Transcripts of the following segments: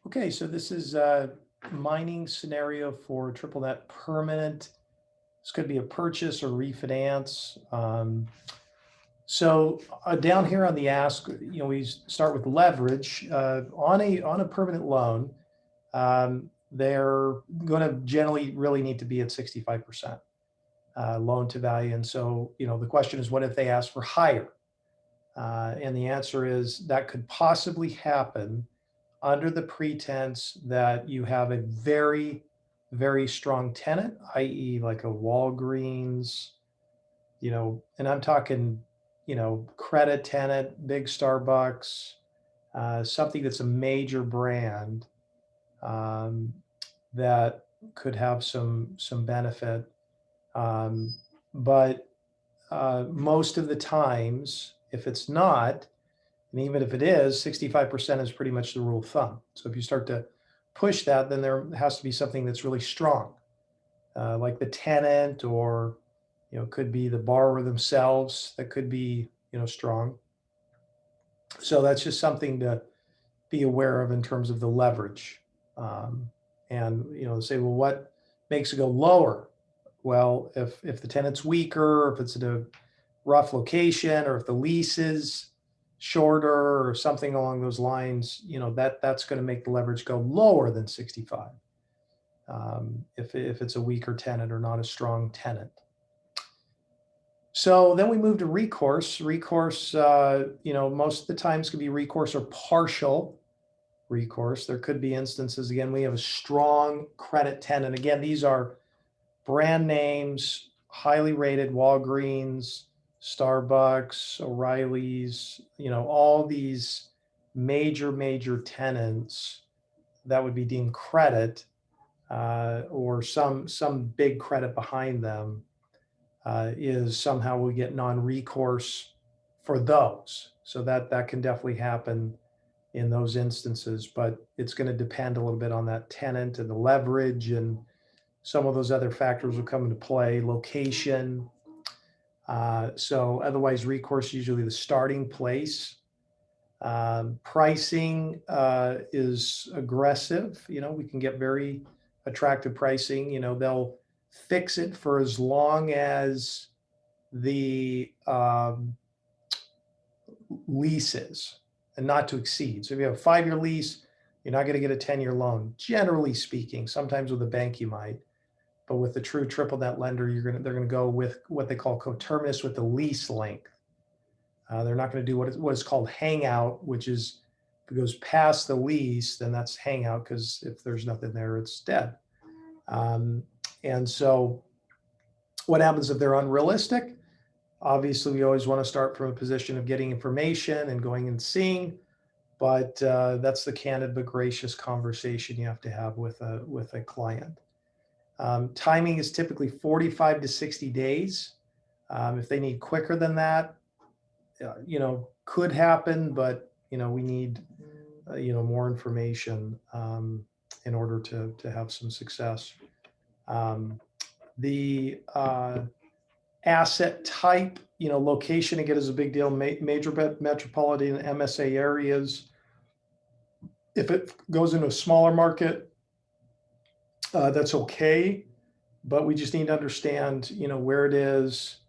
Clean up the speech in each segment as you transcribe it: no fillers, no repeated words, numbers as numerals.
Okay, so this is a mining scenario for triple net permanent. This could be a purchase or refinance. Down here on the ask, we start with leverage on a permanent loan. They're going to generally really need to be at 65% loan to value. And so, the question is, what if they ask for higher? And the answer is that could possibly happen under the pretense that you have a very, very strong tenant, i.e., like a Walgreens, and I'm talking, credit tenant, big Starbucks, something that's a major brand um, that could have some benefit. Um, but most of the times, if it's not, and even if it is, 65% is pretty much the rule of thumb. So if you start to push that, then there has to be something that's really strong, like the tenant, or could be the borrower themselves that could be strong. So that's just something to be aware of in terms of the leverage. Um, and say, well, what makes it go lower? Well, if the tenant's weaker, or if it's at a rough location, or if the lease is shorter or something along those lines, that's going to make the leverage go lower than 65. If it's a weaker tenant or not a strong tenant. So then we move to recourse. Recourse, most of the times could be recourse or partial recourse. There could be instances, again, we have a strong credit tenant. Again, these are brand names, highly rated, Walgreens, Starbucks, O'Reilly's, all these major tenants that would be deemed credit, or some big credit behind them, is somehow we get non-recourse for those. So that can definitely happen in those instances, but it's going to depend a little bit on that tenant and the leverage, and some of those other factors will come into play, location. So otherwise, recourse is usually the starting place. Pricing is aggressive. We can get very attractive pricing. They'll fix it for as long as the lease is, and not to exceed. So if you have a 5-year lease, you're not going to get a 10-year loan, generally speaking. Sometimes with a bank you might. But with the true triple net lender, they're going to go with what they call coterminous with the lease length. They're not going to do what is called hangout, which is if it goes past the lease, then that's hangout, because if there's nothing there, it's dead. And so what happens if they're unrealistic? Obviously, we always want to start from a position of getting information and going and seeing, but that's the candid but gracious conversation you have to have with a client. Timing is typically 45 to 60 days. If they need quicker than that, could happen, but we need more information in order to have some success. The asset type, location again is a big deal. Major metropolitan MSA areas. If it goes into a smaller market, that's okay, but we just need to understand, where it is,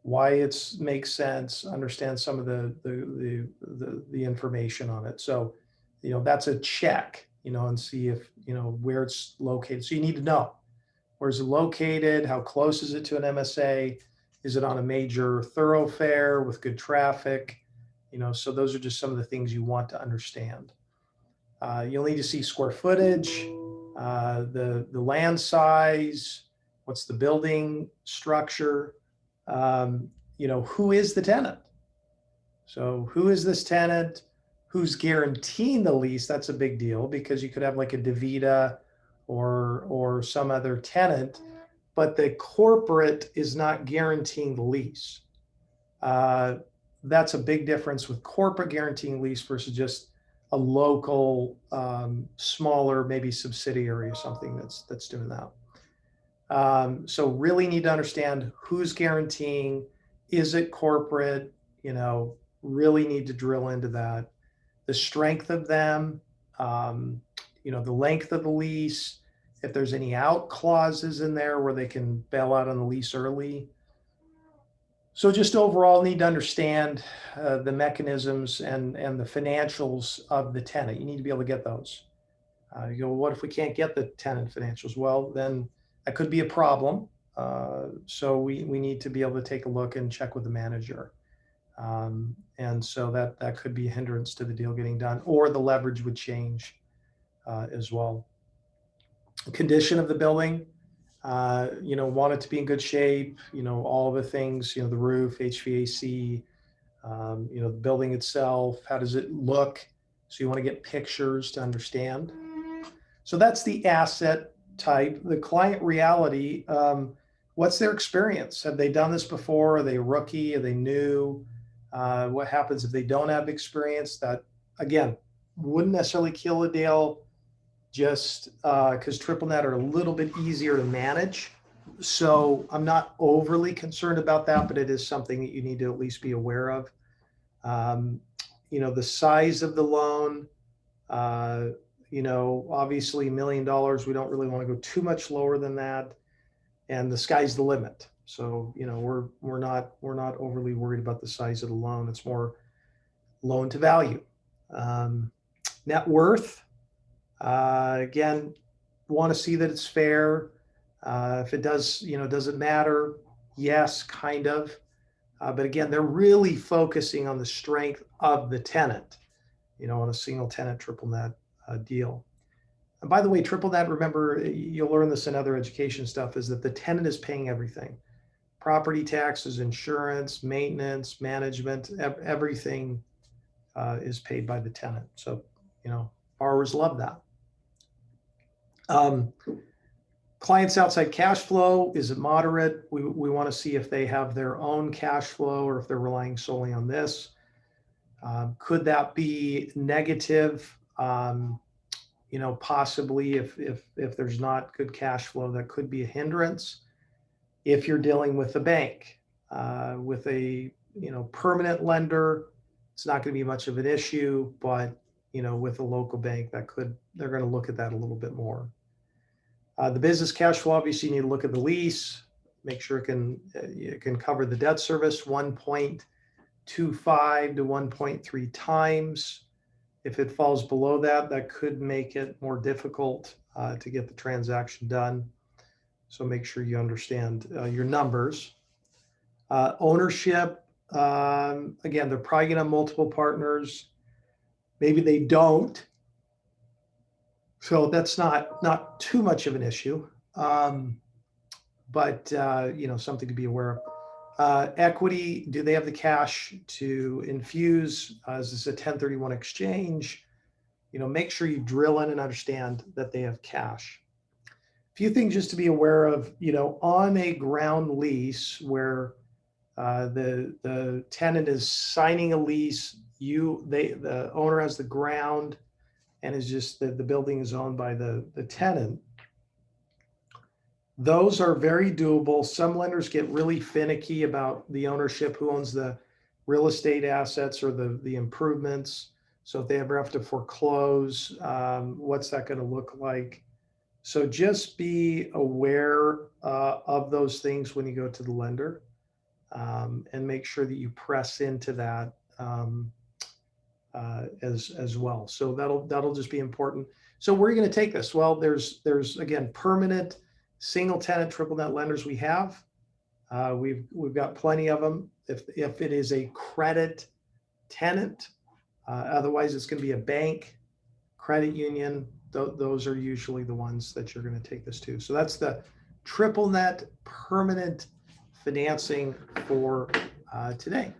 why it makes sense, understand some of the information on it. So, that's a check, and see if, where it's located. So you need to know, where's it located? How close is it to an MSA? Is it on a major thoroughfare with good traffic? So those are just some of the things you want to understand. You'll need to see square footage, the land size, what's the building structure, who is the tenant? So who is this tenant? Who's guaranteeing the lease? That's a big deal, because you could have like a DaVita or some other tenant, but the corporate is not guaranteeing the lease. That's a big difference with corporate guaranteeing lease versus just a local, smaller, maybe subsidiary or something that's doing that. So really need to understand who's guaranteeing. Is it corporate? Really need to drill into that. The strength of them, the length of the lease, if there's any out clauses in there where they can bail out on the lease early. So just overall need to understand the mechanisms and the financials of the tenant. You need to be able to get those. You go, what if we can't get the tenant financials? Well, then that could be a problem. So we need to be able to take a look and check with the manager. And so that could be a hindrance to the deal getting done, or the leverage would change as well. Condition of the building, want it to be in good shape, all the things, the roof, HVAC, the building itself, how does it look? So you want to get pictures to understand. So that's the asset type. The client reality, what's their experience? Have they done this before? Are they a rookie? Are they new? What happens if they don't have experience? That, again, wouldn't necessarily kill a deal, just because triple net are a little bit easier to manage. So I'm not overly concerned about that, but it is something that you need to at least be aware of. The size of the loan, obviously $1 million, we don't really want to go too much lower than that. And the sky's the limit. So, we're not overly worried about the size of the loan. It's more loan to value. Net worth, again, want to see that it's fair. If it does, does it matter? Yes, kind of. But again, they're really focusing on the strength of the tenant, on a single tenant triple net deal. And by the way, triple net, remember, you'll learn this in other education stuff, is that the tenant is paying everything. Property taxes, insurance, maintenance, management, everything is paid by the tenant. So, borrowers love that. Clients' outside cash flow, is it moderate? We want to see if they have their own cash flow or if they're relying solely on this. Could that be negative? Possibly if there's not good cash flow, that could be a hindrance. If you're dealing with a bank, with a permanent lender, it's not going to be much of an issue, but with a local bank, they're going to look at that a little bit more. The business cash flow, obviously, you need to look at the lease, make sure it can cover the debt service 1.25 to 1.3 times. If it falls below that, that could make it more difficult to get the transaction done. So make sure you understand your numbers. Ownership, again, they're probably going to have multiple partners. Maybe they don't. So that's not too much of an issue, but something to be aware of. Equity, do they have the cash to infuse? Is this a 1031 exchange? Make sure you drill in and understand that they have cash. A few things just to be aware of, on a ground lease where the tenant is signing a lease, the owner has the ground, and is just the building is owned by the tenant. Those are very doable. Some lenders get really finicky about the ownership, who owns the real estate assets or the improvements. So if they ever have to foreclose, what's that going to look like? So just be aware of those things when you go to the lender, and make sure that you press into that as well. So that'll just be important. So where are you going to take this? Well, there's again, permanent single tenant triple net lenders we have. We've got plenty of them. If it is a credit tenant, otherwise it's going to be a bank, credit union. Those are usually the ones that you're going to take this to. So that's the triple net permanent financing for today.